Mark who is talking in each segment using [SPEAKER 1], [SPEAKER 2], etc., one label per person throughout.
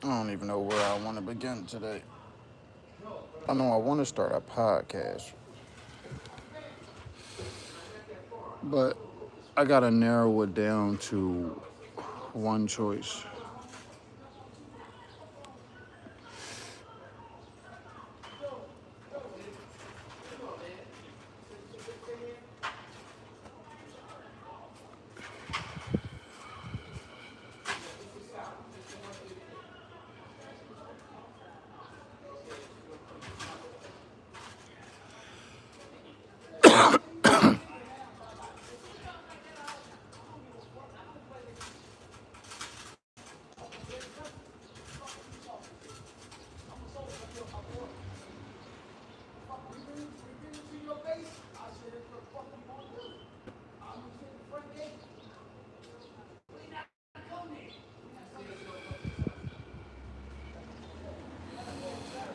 [SPEAKER 1] I don't even know where I want to begin today. I know I want to start a podcast, but I gotta narrow it down to one choice.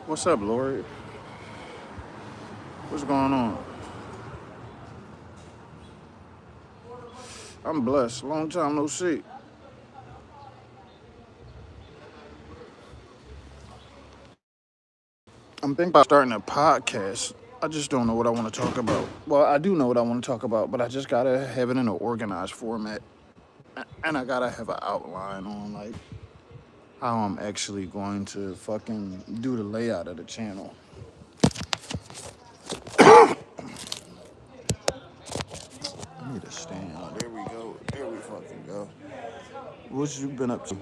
[SPEAKER 1] What's up, Lori? What's going on? I'm blessed. Long time no see. I'm thinking about starting a podcast. I just don't know what I want to talk about. Well, I do know what I want to talk about, but I just gotta have it in an organized format, and I gotta have an outline on like how I'm actually going to fucking do the layout of the channel. I need a stand. Oh, there we go. There we fucking go. What you been up to?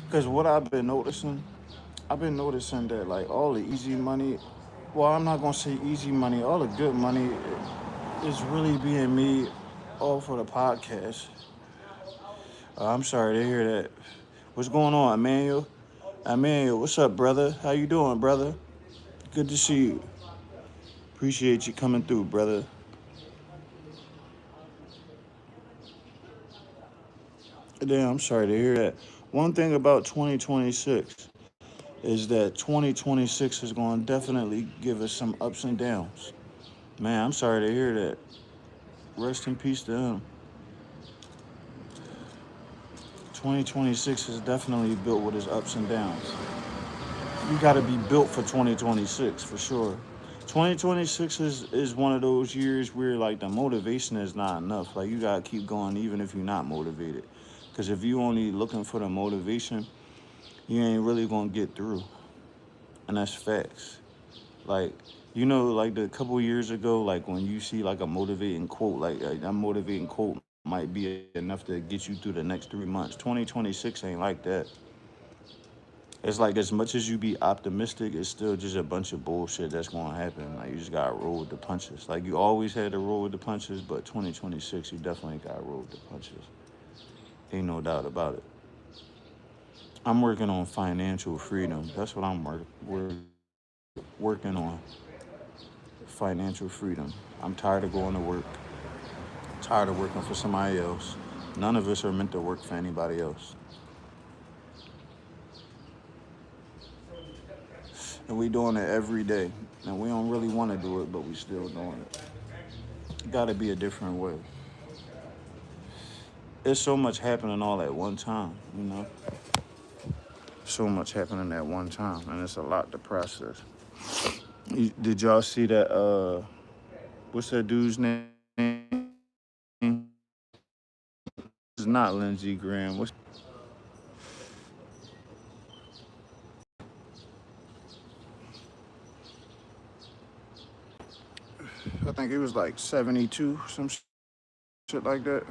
[SPEAKER 1] Because what I've been noticing that like all the easy money, well, I'm not gonna say easy money, all the good money is really being made off of the podcast. I'm sorry to hear that. What's going on, Emmanuel? Emmanuel, what's up, brother? How you doing, brother? Good to see you. Appreciate you coming through, brother. Damn, I'm sorry to hear that. One thing about 2026 is that 2026 is going to definitely give us some ups and downs. Man, I'm sorry to hear that. Rest in peace to him. 2026 is definitely built with its ups and downs. You got to be built for 2026 for sure. 2026 is one of those years where like the motivation is not enough. Like you got to keep going even if you're not motivated. Because if you only looking for the motivation, you ain't really going to get through. And that's facts. Like, you know, like the couple years ago, like when you see like a motivating quote, like that motivating quote might be enough to get you through the next 3 months. 2026 ain't like that. It's like as much as you be optimistic, it's still just a bunch of bullshit that's going to happen. Like you just got to roll with the punches. Like you always had to roll with the punches, but 2026, you definitely got to roll with the punches. Ain't no doubt about it. I'm working on financial freedom. That's what I'm working on. Financial freedom. I'm tired of going to work. Tired of working for somebody else. None of us are meant to work for anybody else. And we doing it every day. And we don't really want to do it, but we still doing it. It gotta be a different way. There's so much happening all at one time, you know? So much happening at one time, and it's a lot to process. Did y'all see that, what's that dude's name? It's not Lindsey Graham. I think he was like 72, some shit like that.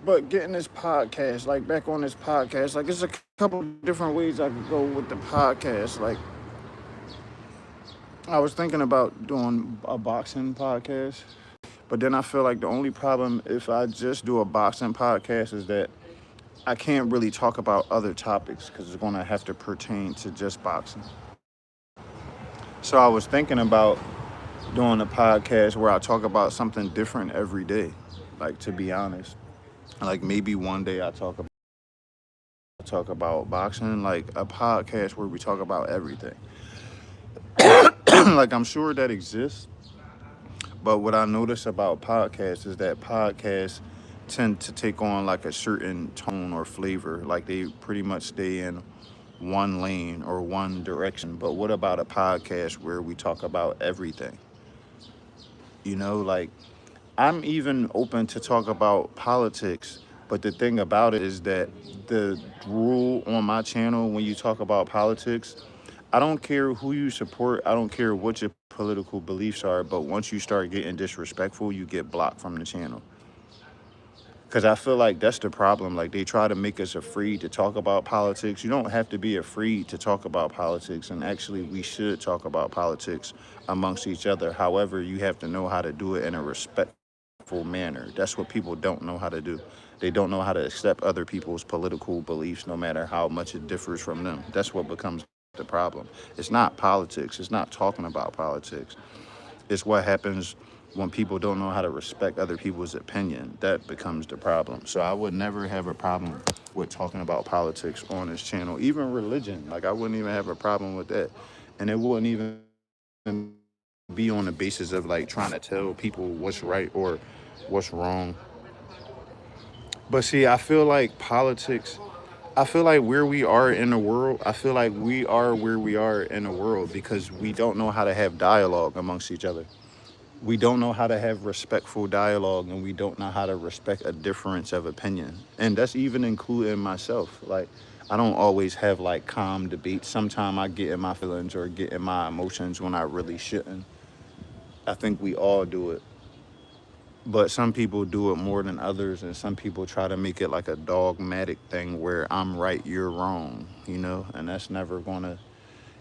[SPEAKER 1] But getting this podcast, like back on this podcast, like there's a couple different ways I could go with the podcast. Like I was thinking about doing a boxing podcast, but then I feel like the only problem if I just do a boxing podcast is that I can't really talk about other topics because it's going to have to pertain to just boxing. So I was thinking about doing a podcast where I talk about something different every day. Like, to be honest, like maybe one day I talk about boxing, like a podcast where we talk about everything. Like, I'm sure that exists, but what I notice about podcasts is that podcasts tend to take on like a certain tone or flavor. Like, they pretty much stay in one lane or one direction. But what about a podcast where we talk about everything? Like, I'm even open to talk about politics, but the thing about it is that the rule on my channel when you talk about politics, I don't care who you support, I don't care what your political beliefs are, but once you start getting disrespectful, you get blocked from the channel. Because I feel like that's the problem. Like, they try to make us afraid to talk about politics. You don't have to be afraid to talk about politics. And actually, we should talk about politics amongst each other. However, you have to know how to do it in a respectful manner. That's what people don't know how to do. They don't know how to accept other people's political beliefs, no matter how much it differs from them. That's what becomes the problem. It's not politics. It's not talking about politics. It's what happens when people don't know how to respect other people's opinion. That becomes the problem. So I would never have a problem with talking about politics on this channel, even religion. Like, I wouldn't even have a problem with that. And it wouldn't even be on the basis of like trying to tell people what's right or what's wrong. But see, I feel like where we are in the world, I feel like we are where we are in the world because we don't know how to have dialogue amongst each other. We don't know how to have respectful dialogue, and we don't know how to respect a difference of opinion. And that's even including myself. Like, I don't always have like calm debates. Sometimes I get in my feelings or get in my emotions when I really shouldn't. I think we all do it. But some people do it more than others, and some people try to make it like a dogmatic thing where I'm right, you're wrong, and that's never gonna,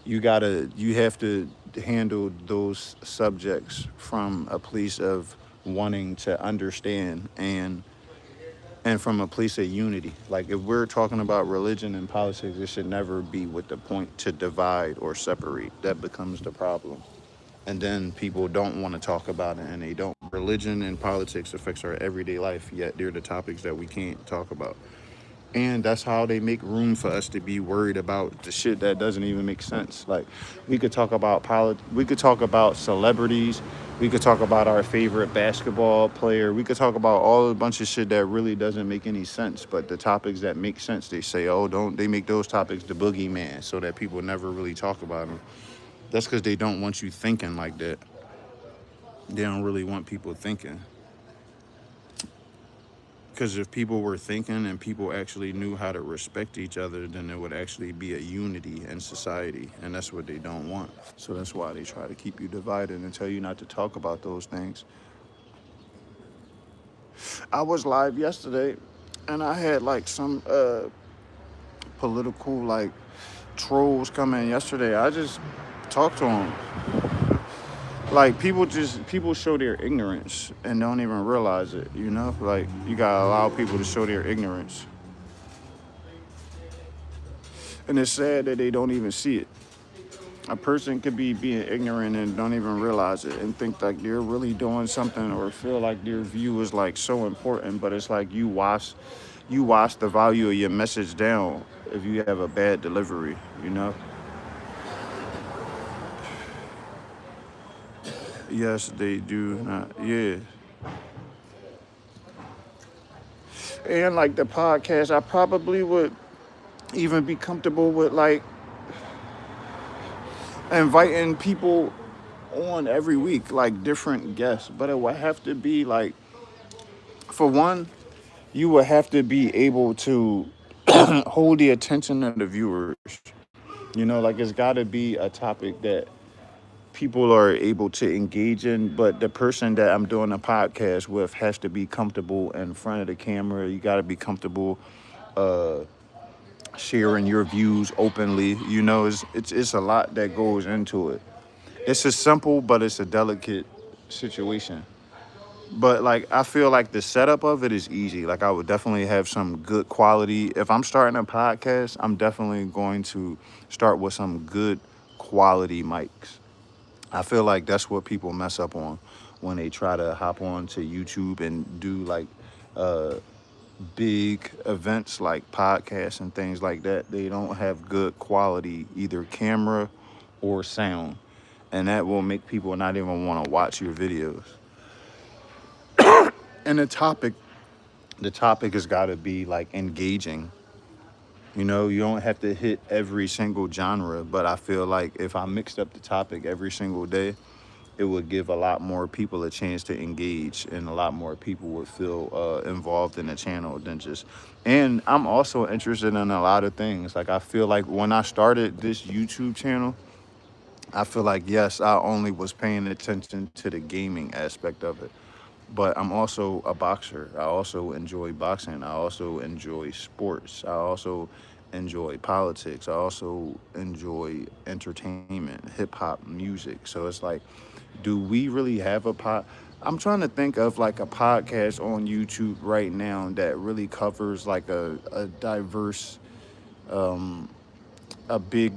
[SPEAKER 1] you have to handle those subjects from a place of wanting to understand and from a place of unity. Like, if we're talking about religion and politics, it should never be with the point to divide or separate. That becomes the problem. And then people don't want to talk about it, and they don't. Religion and politics affects our everyday life, yet they're the topics that we can't talk about. And that's how they make room for us to be worried about the shit that doesn't even make sense. Like, we could talk about we could talk about celebrities, we could talk about our favorite basketball player, we could talk about all a bunch of shit that really doesn't make any sense. But the topics that make sense, they say, oh, don't they make those topics the boogeyman, so that people never really talk about them. That's because they don't want you thinking like that. They don't really want people thinking. Because if people were thinking and people actually knew how to respect each other, then there would actually be a unity in society. And that's what they don't want. So that's why they try to keep you divided and tell you not to talk about those things. I was live yesterday, and I had like some political like trolls come in yesterday. I just talked to them. Like, people show their ignorance and don't even realize it. Like, you gotta allow people to show their ignorance, and it's sad that they don't even see it. A person could be being ignorant and don't even realize it and think like they're really doing something or feel like their view is like so important, but it's like you wash the value of your message down if you have a bad delivery. Yes, they do not. Yeah. And like the podcast, I probably would even be comfortable with like inviting people on every week, like different guests. But it would have to be like, for one, you would have to be able to hold the attention of the viewers. Like, it's got to be a topic that people are able to engage in, but the person that I'm doing a podcast with has to be comfortable in front of the camera. You got to be comfortable sharing your views openly. It's a lot that goes into it. It's a simple, but it's a delicate situation. But like, I feel like the setup of it is easy. Like, I would definitely have some good quality. If I'm starting a podcast, I'm definitely going to start with some good quality mics. I feel like that's what people mess up on when they try to hop on to YouTube and do like uh, big events like podcasts and things like that. They don't have good quality, either camera or sound. And that will make people not even want to watch your videos. And the topic has got to be like engaging. You know, you don't have to hit every single genre, but I feel like if I mixed up the topic every single day, it would give a lot more people a chance to engage, and a lot more people would feel involved in the channel than just. And I'm also interested in a lot of things. Like, I feel like when I started this YouTube channel, I feel like, yes, I only was paying attention to the gaming aspect of it, but I'm also a boxer. I also enjoy boxing. I also enjoy sports. I also enjoy politics. I also enjoy entertainment, hip hop music. So it's like, do we really have a pod? I'm trying to think of like a podcast on YouTube right now that really covers like a diverse, a big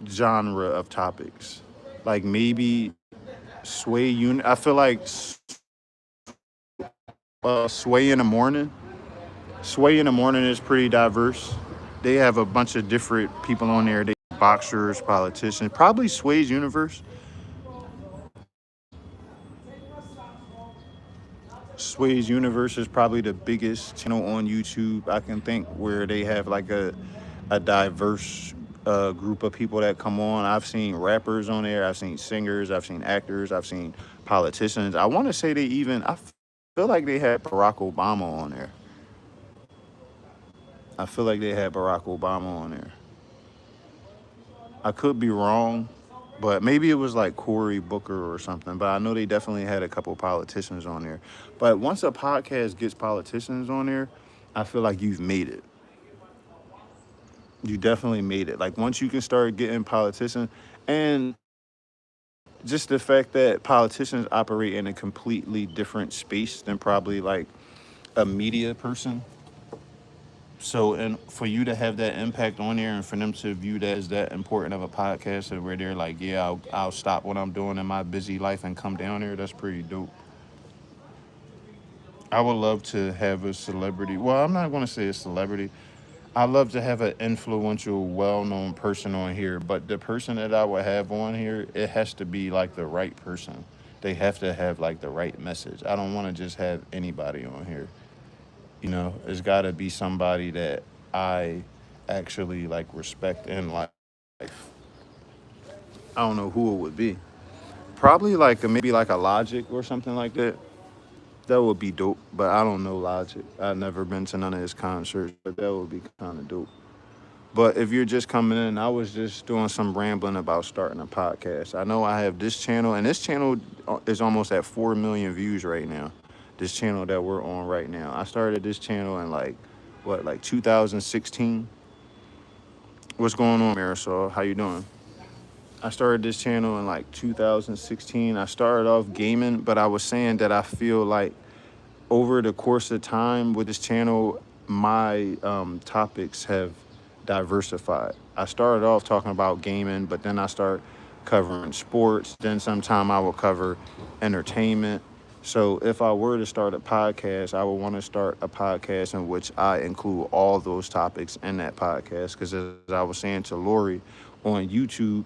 [SPEAKER 1] genre of topics. Like maybe I feel like Sway in the Morning. Sway in the Morning is pretty diverse. They have a bunch of different people on there. They boxers, politicians, probably Sway's Universe. Sway's Universe is probably the biggest channel on YouTube I can think where they have like a diverse group of people that come on. I've seen rappers on there. I've seen singers. I've seen actors. I've seen politicians. I want to say I feel like they had Barack Obama on there. I feel like they had Barack Obama on there. I could be wrong, but maybe it was like Cory Booker or something. But I know they definitely had a couple politicians on there. But once a podcast gets politicians on there, I feel like you've made it. You definitely made it. Like once you can start getting politicians, and just the fact that politicians operate in a completely different space than probably like a media person. So, and for you to have that impact on there and for them to view that as that important of a podcast, and where they're like, yeah, I'll stop what I'm doing in my busy life and come down there, that's pretty dope. I would love to have a celebrity. Well, I'm not going to say a celebrity. I love to have an influential, well-known person on here, but the person that I would have on here, it has to be like the right person. They have to have like the right message. I don't want to just have anybody on here. You know, it's got to be somebody that I actually like respect in life. I don't know who it would be. Probably like maybe like a Logic or something like that. That would be dope. But I don't know Logic. I've never been to none of his concerts, but that would be kind of dope. But if you're just coming in, I was just doing some rambling about starting a podcast. I know I have this channel, and this channel is almost at 4 million views right now. This channel that we're on right now. I started this channel in like 2016. What's going on, Marisol? How you doing? I started this channel in like 2016. I started off gaming, but I was saying that I feel like over the course of time with this channel, my topics have diversified. I started off talking about gaming, but then I start covering sports. Then sometime I will cover entertainment. So if I were to start a podcast, I would want to start a podcast in which I include all those topics in that podcast. Because as I was saying to Lori on YouTube,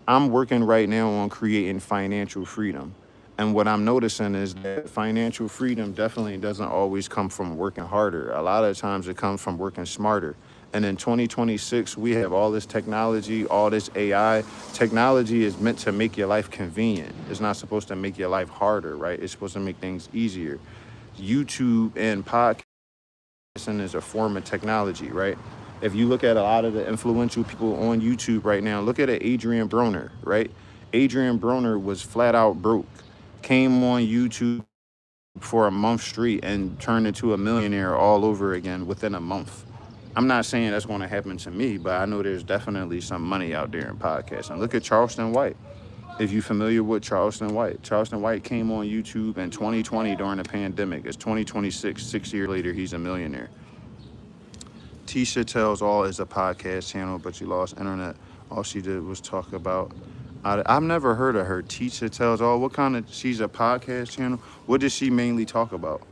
[SPEAKER 1] I'm working right now on creating financial freedom. And what I'm noticing is that financial freedom definitely doesn't always come from working harder. A lot of times it comes from working smarter. And in 2026, we have all this technology, all this AI. Technology is meant to make your life convenient. It's not supposed to make your life harder, right? It's supposed to make things easier. YouTube and podcasting is a form of technology, right? If you look at a lot of the influential people on YouTube right now, look at Adrian Broner, right? Adrian Broner was flat out broke, came on YouTube for a month straight and turned into a millionaire all over again within a month. I'm not saying that's going to happen to me, but I know there's definitely some money out there in podcasting. Look at Charleston White. If you're familiar with Charleston White came on YouTube in 2020 during the pandemic. It's 2026, 6 years later, he's a millionaire. Tisha Tells All is a podcast channel, but she lost internet. All she did was talk about I've never heard of her. Teacher Tells All. What kind of? She's a podcast channel. What does she mainly talk about?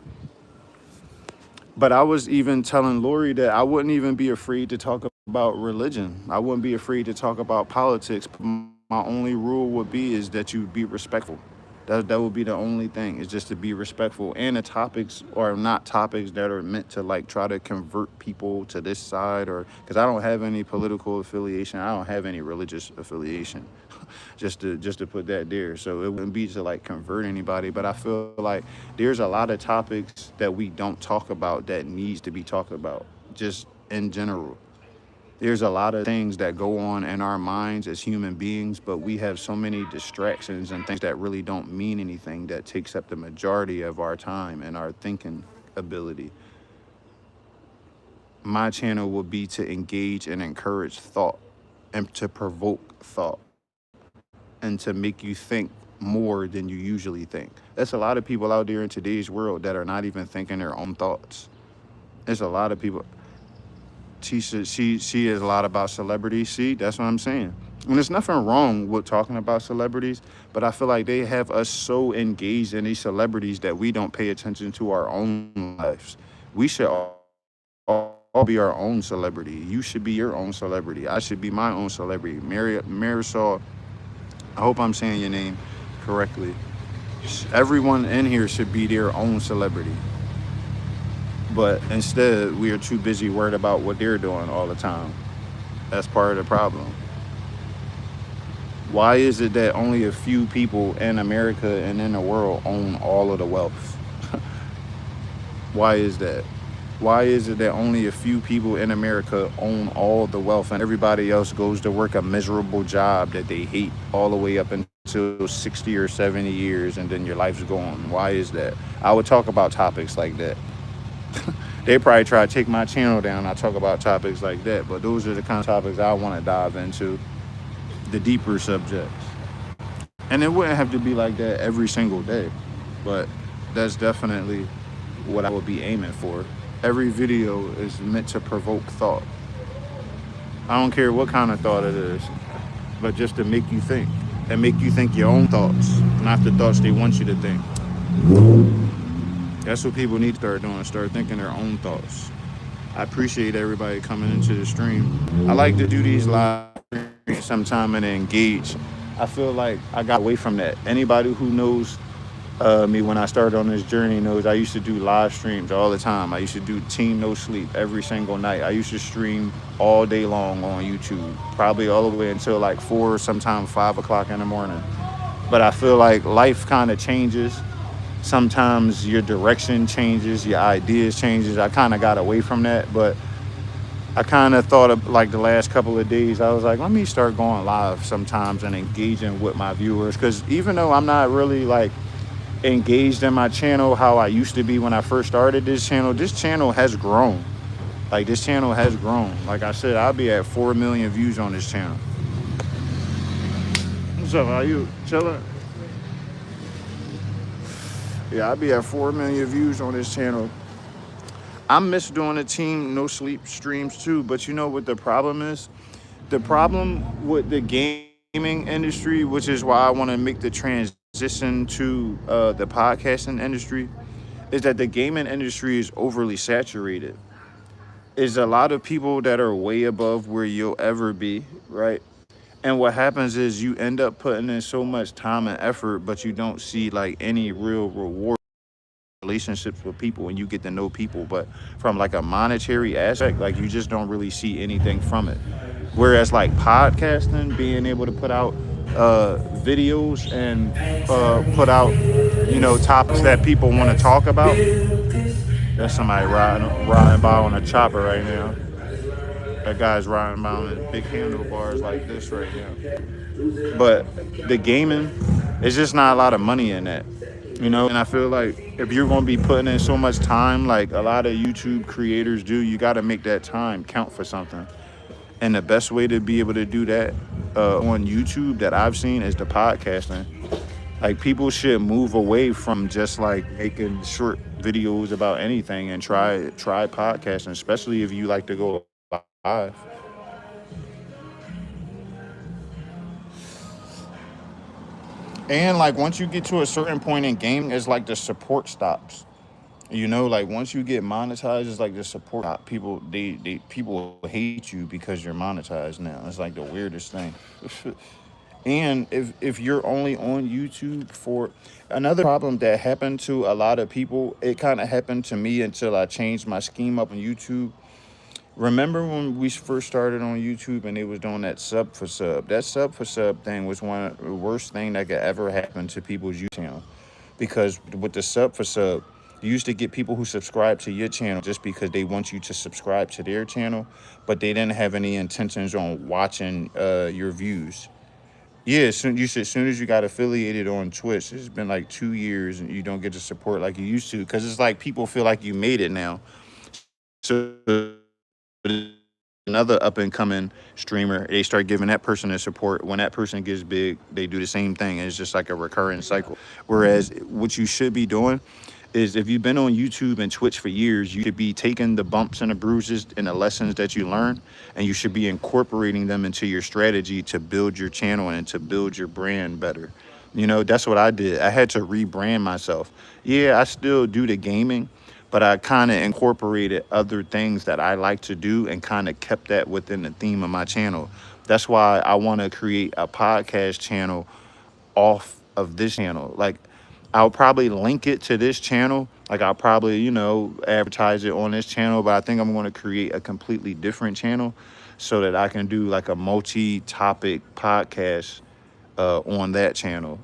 [SPEAKER 1] But I was even telling Lori that I wouldn't even be afraid to talk about religion. I wouldn't be afraid to talk about politics. My only rule would be is that you be respectful. That would be the only thing, is just to be respectful. And the topics are not topics that are meant to like try to convert people to this side, or because I don't have any political affiliation. I don't have any religious affiliation. just to put that there. So it wouldn't be to like convert anybody, but I feel like there's a lot of topics that we don't talk about that needs to be talked about just in general. There's a lot of things that go on in our minds as human beings, but we have so many distractions and things that really don't mean anything that takes up the majority of our time and our thinking ability. My channel would be to engage and encourage thought and to provoke thought and to make you think more than you usually think. There's a lot of people out there in today's world that are not even thinking their own thoughts. There's a lot of people. She is a lot about celebrities. See, that's what I'm saying. And there's nothing wrong with talking about celebrities, but I feel like they have us so engaged in these celebrities that we don't pay attention to our own lives. We should all be our own celebrity. You should be your own celebrity. I should be my own celebrity. Marisol, I hope I'm saying your name correctly. Everyone in here should be their own celebrity. But instead, we are too busy worried about what they're doing all the time. That's part of the problem. Why is it that only a few people in America and in the world own all of the wealth? Why is that? Why is it that only a few people in America own all the wealth and everybody else goes to work a miserable job that they hate all the way up until 60 or 70 years and then your life's gone? Why is that? I would talk about topics like that. They probably try to take my channel down. I talk about topics like that, but those are the kind of topics I want to dive into, the deeper subjects. And it wouldn't have to be like that every single day, but that's definitely what I would be aiming for. Every video is meant to provoke thought. I don't care what kind of thought it is, but just to make you think and make you think your own thoughts, not the thoughts they want you to think. That's what people need to start doing, start thinking their own thoughts. I appreciate everybody coming into the stream. I like to do these live streams sometime and engage. I feel like I got away from that. Anybody who knows me when I started on this journey knows I used to do live streams all the time. I used to do Team No Sleep every single night. I used to stream all day long on YouTube, probably all the way until like 4, sometimes 5 o'clock in the morning. But I feel like life kind of changes. Sometimes your direction changes, your ideas changes. I kind of got away from that, but I kind of thought of like the last couple of days, I was like, let me start going live sometimes and engaging with my viewers. Because even though I'm not really like engaged in my channel how I used to be when I first started this channel has grown. Like this channel has grown. Like I said, I'll be at 4 million views on this channel. What's up? Are you chilling? Yeah, I'll be at 4 million views on this channel. I miss doing the Team No Sleep streams too, but you know what the problem is? The problem with the gaming industry, which is why I want to make the transition to the podcasting industry, is that the gaming industry is overly saturated. There's a lot of people that are way above where you'll ever be, right? And what happens is you end up putting in so much time and effort, but you don't see like any real reward relationships with people and you get to know people. But from like a monetary aspect, like you just don't really see anything from it. Whereas like podcasting, being able to put out videos and put out, you know, topics that people want to talk about. There's somebody riding by on a chopper right now. That guy's riding around in big handlebars like this right now. But the gaming, it's just not a lot of money in that, you know? And I feel like if you're going to be putting in so much time, like a lot of YouTube creators do, you got to make that time count for something. And the best way to be able to do that on YouTube that I've seen is the podcasting. Like people should move away from just like making short videos about anything and try podcasting, especially if you like to go live. And like once you get to a certain point in gaming, it's like the support stops. You know, like once you get monetized, it's like the support stop. People hate you because you're monetized now. It's like the weirdest thing. And if you're only on YouTube for another problem that happened to a lot of people, it kind of happened to me until I changed my scheme up on YouTube. Remember when we first started on YouTube and they was doing that sub for sub? That sub for sub thing was one of the worst thing that could ever happen to people's YouTube channel. Because with the sub for sub, you used to get people who subscribe to your channel just because they want you to subscribe to their channel, but they didn't have any intentions on watching your views. Yeah, as soon as you got affiliated on Twitch, it's been like 2 years and you don't get the support like you used to because it's like people feel like you made it now. So another up and coming streamer, they start giving that person the support. When that person gets big, they do the same thing. And it's just like a recurring cycle. Whereas what you should be doing is if you've been on YouTube and Twitch for years, you should be taking the bumps and the bruises and the lessons that you learn, and you should be incorporating them into your strategy to build your channel and to build your brand better. You know, that's what I did. I had to rebrand myself. Yeah, I still do the gaming, but I kind of incorporated other things that I like to do and kind of kept that within the theme of my channel. That's why I want to create a podcast channel off of this channel. Like, I'll probably link it to this channel. Like, I'll probably, advertise it on this channel, but I think I'm going to create a completely different channel so that I can do like a multi-topic podcast on that channel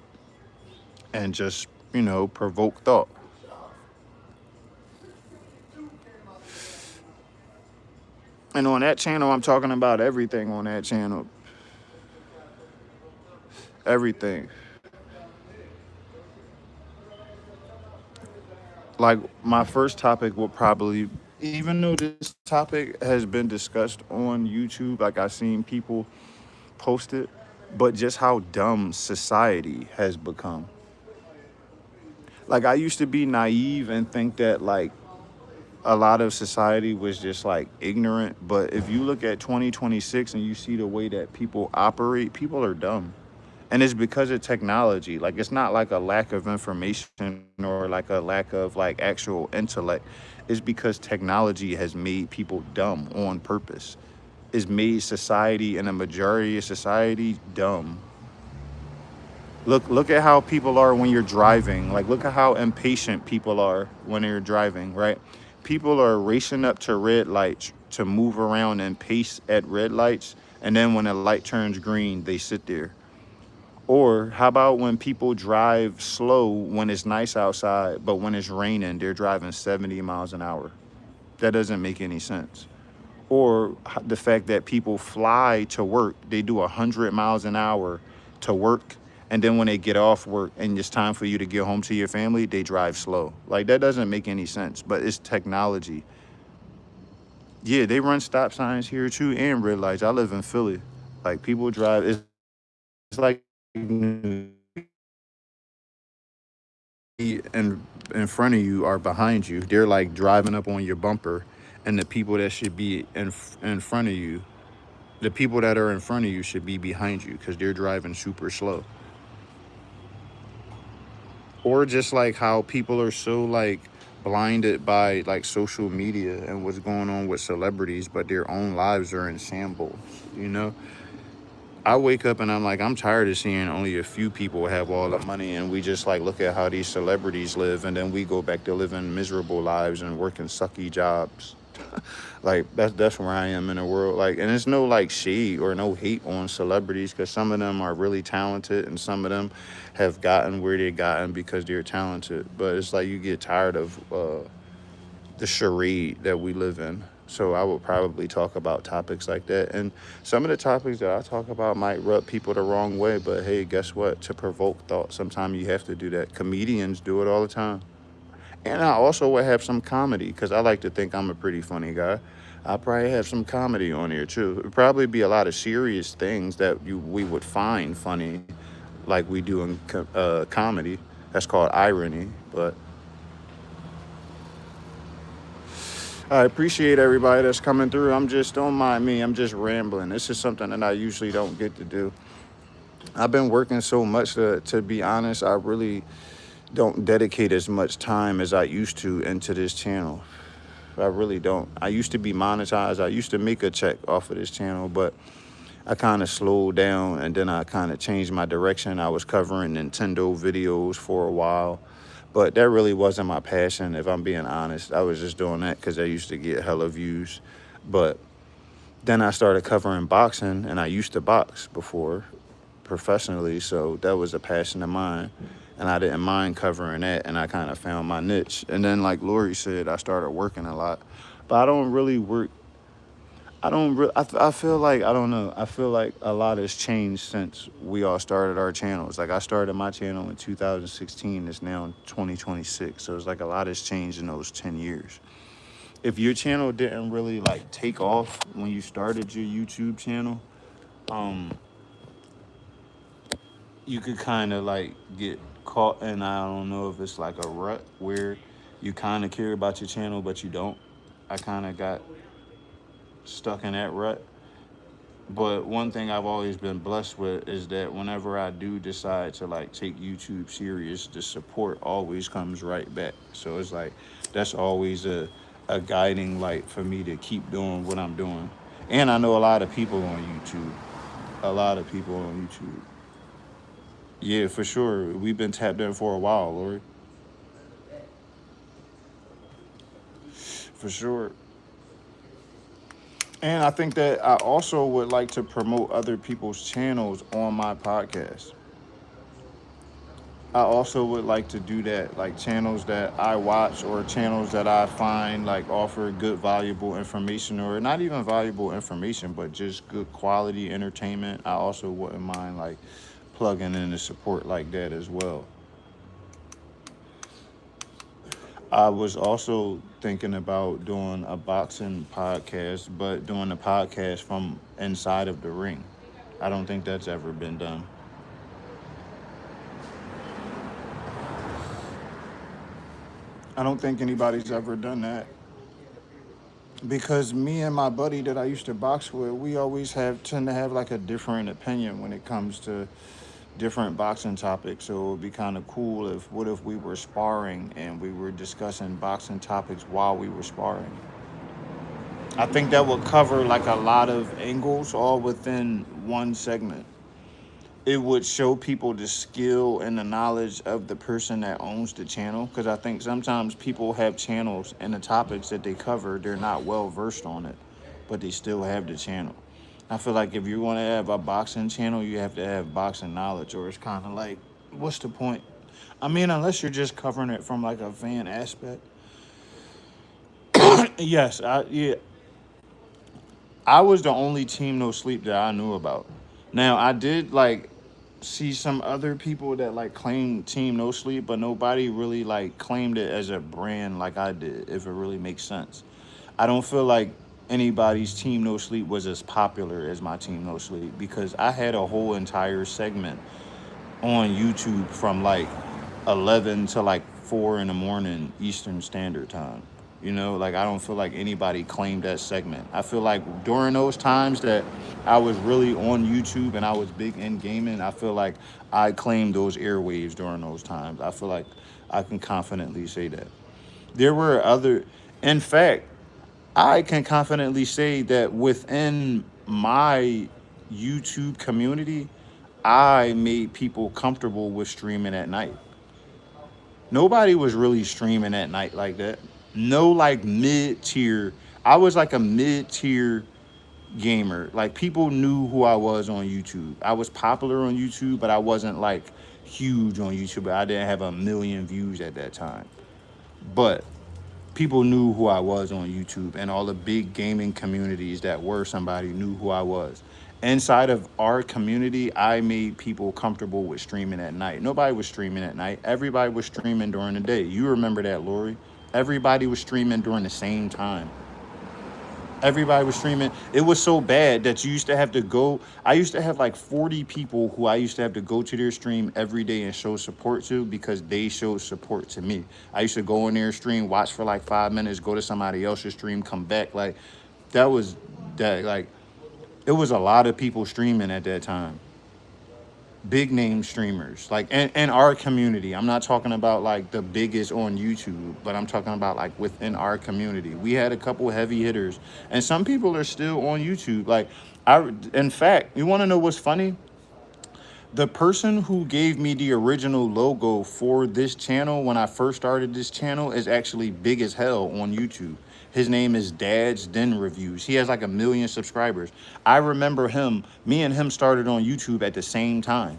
[SPEAKER 1] and just, provoke thought. And on that channel, I'm talking about everything on that channel. Everything. Like, my first topic will probably, even though this topic has been discussed on YouTube, like I've seen people post it, but just how dumb society has become. Like, I used to be naive and think that, like, a lot of society was just like ignorant. But if you look at 2026 and you see the way that people operate, people are dumb. And it's because of technology. Like, it's not like a lack of information or like a lack of like actual intellect. It's because technology has made people dumb on purpose. It's made society and a majority of society dumb. Look at how people are when you're driving. Like, look at how impatient people are when they're driving, right? People are racing up to red lights to move around and pace at red lights, and then when a light turns green, they sit there. Or how about when people drive slow when it's nice outside, but when it's raining, they're driving 70 miles an hour? That doesn't make any sense. Or the fact that people fly to work, they do 100 miles an hour to work, and then when they get off work and it's time for you to get home to your family, they drive slow. Like, that doesn't make any sense, but it's technology. Yeah, they run stop signs here too and red lights. I live in Philly. Like, people drive, it's like in front of you are behind you. They're like driving up on your bumper, and the people that should be in front of you, the people that are in front of you should be behind you because they're driving super slow. Or just like how people are so like blinded by like social media and what's going on with celebrities, but their own lives are in shambles, you know? I wake up and I'm like, I'm tired of seeing only a few people have all the money, and we just like look at how these celebrities live, and then we go back to living miserable lives and working sucky jobs. Like, that's where I am in the world. Like, and there's no like shade or no hate on celebrities because some of them are really talented and some of them have gotten where they gotten because they're talented. But it's like you get tired of the charade that we live in. So I would probably talk about topics like that. And some of the topics that I talk about might rub people the wrong way, but hey, guess what? To provoke thought, sometimes you have to do that. Comedians do it all the time. And I also would have some comedy because I like to think I'm a pretty funny guy. I'll probably have some comedy on here too. It'd probably be a lot of serious things that we would find funny, like we do in comedy. That's called irony. But I appreciate everybody that's coming through. Don't mind me. I'm just rambling. This is something that I usually don't get to do. I've been working so much to be honest, I really don't dedicate as much time as I used to into this channel. I really don't. I used to be monetized. I used to make a check off of this channel, but I kind of slowed down and then I kind of changed my direction. I was covering Nintendo videos for a while, but that really wasn't my passion, if I'm being honest. I was just doing that because I used to get hella views. But then I started covering boxing, and I used to box before professionally, so that was a passion of mine. And I didn't mind covering that, and I kind of found my niche. And then, like Lori said, I started working a lot. But I don't really work I don't really. I feel like I don't know. I feel like a lot has changed since we all started our channels. Like I started my channel in 2016. It's now in 2026. So it's like a lot has changed in those 10 years. If your channel didn't really like take off when you started your YouTube channel, um, you could kind of like get caught in, I don't know if it's like a rut where you kind of care about your channel but you don't. I kind of got stuck in that rut. But one thing I've always been blessed with is that whenever I do decide to like take YouTube serious, the support always comes right back. So it's like that's always a guiding light for me to keep doing what I'm doing. And I know a lot of people on YouTube. A lot of people on YouTube. Yeah, for sure. We've been tapped in for a while, Lori. For sure. And I think that I also would like to promote other people's channels on my podcast. I also would like to do that, like channels that I watch or channels that I find like offer good, valuable information, or not even valuable information, but just good quality entertainment. I also wouldn't mind like plugging in the support like that as well. I was also thinking about doing a boxing podcast, but doing a podcast from inside of the ring. I don't think that's ever been done. I don't think anybody's ever done that. Because me and my buddy that I used to box with, we always have tend to have like a different opinion when it comes to different boxing topics. So it would be kind of cool if what if we were sparring and we were discussing boxing topics while we were sparring. I think that would cover like a lot of angles all within one segment. It would show people the skill and the knowledge of the person that owns the channel, because I think sometimes people have channels and the topics that they cover they're not well versed on it, but they still have the channel. I feel like if you want to have a boxing channel you have to have boxing knowledge, or it's kind of like what's the point? I mean, unless you're just covering it from like a fan aspect. Yes, I was the only team no sleep that I knew about. Now I did like see some other people that like claim Team No Sleep, but nobody really like claimed it as a brand like I did, if it really makes sense. I don't feel like anybody's Team No Sleep was as popular as my Team No Sleep because I had a whole entire segment on YouTube from like 11 to like 4 in the morning Eastern Standard Time. You know, like I don't feel like anybody claimed that segment. I feel like during those times that I was really on YouTube and I was big in gaming, I feel like I claimed those airwaves during those times. I feel like I can confidently say that. There were other, in fact, I can confidently say that within my YouTube community, I made people comfortable with streaming at night. Nobody was really streaming at night like that. No, like mid tier. I was like a mid tier gamer. Like people knew who I was on YouTube. I was popular on YouTube, but I wasn't like huge on YouTube. I didn't have a million views at that time. But people knew who I was on YouTube, and all the big gaming communities that were somebody knew who I was. Inside of our community, I made people comfortable with streaming at night. Nobody was streaming at night. Everybody was streaming during the day. You remember that, Lori? Everybody was streaming during the same time. Everybody was streaming. It was so bad that you used to have to go. I used to have like 40 people who I used to have to go to their stream every day and show support to because they showed support to me. I used to go in their stream, watch for like 5 minutes, go to somebody else's stream, come back. Like that was that like it was a lot of people streaming at that time. big name streamers, like in our community. I'm not talking about like the biggest on YouTube, but I'm talking about like within our community. We had a couple heavy hitters, and some people are still on YouTube. Like in fact, you want to know what's funny? The person who gave me the original logo for this channel when I first started this channel is actually big as hell on YouTube. His name is Dad's Den Reviews. He has like 1 million subscribers. I remember him, me and him started on YouTube at the same time.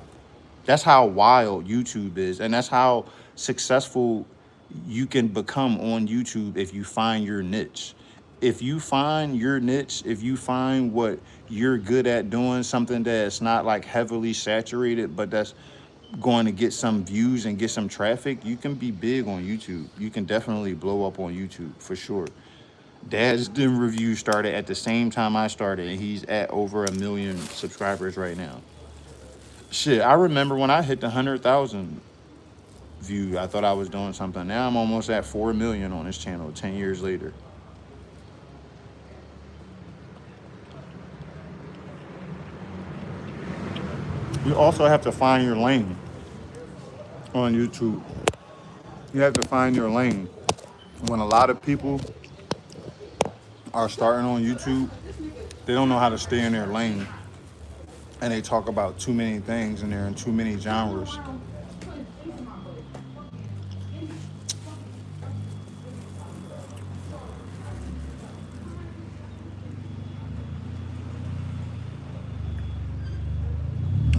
[SPEAKER 1] That's how wild YouTube is. And that's how successful you can become on YouTube if you find your niche. If you find your niche, if you find what you're good at doing, something that's not like heavily saturated, but that's going to get some views and get some traffic, you can be big on YouTube. You can definitely blow up on YouTube for sure. Dad's Den Review started at the same time I started, and he's at over 1 million subscribers right now. Shit, I remember when I hit the 100,000 view, I thought I was doing something. Now I'm almost at 4 million on this channel 10 years later. You also have to find your lane on YouTube. You have to find your lane. When a lot of people are starting on YouTube, they don't know how to stay in their lane. And they talk about too many things and they're in too many genres.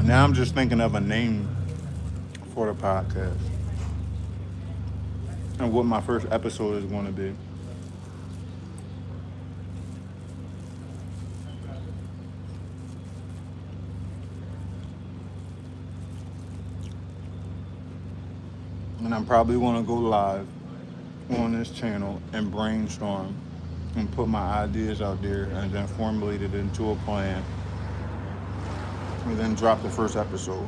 [SPEAKER 1] And now I'm just thinking of a name for the podcast and what my first episode is going to be. And I'm probably going to go live on this channel and brainstorm and put my ideas out there and then formulate it into a plan and then drop the first episode.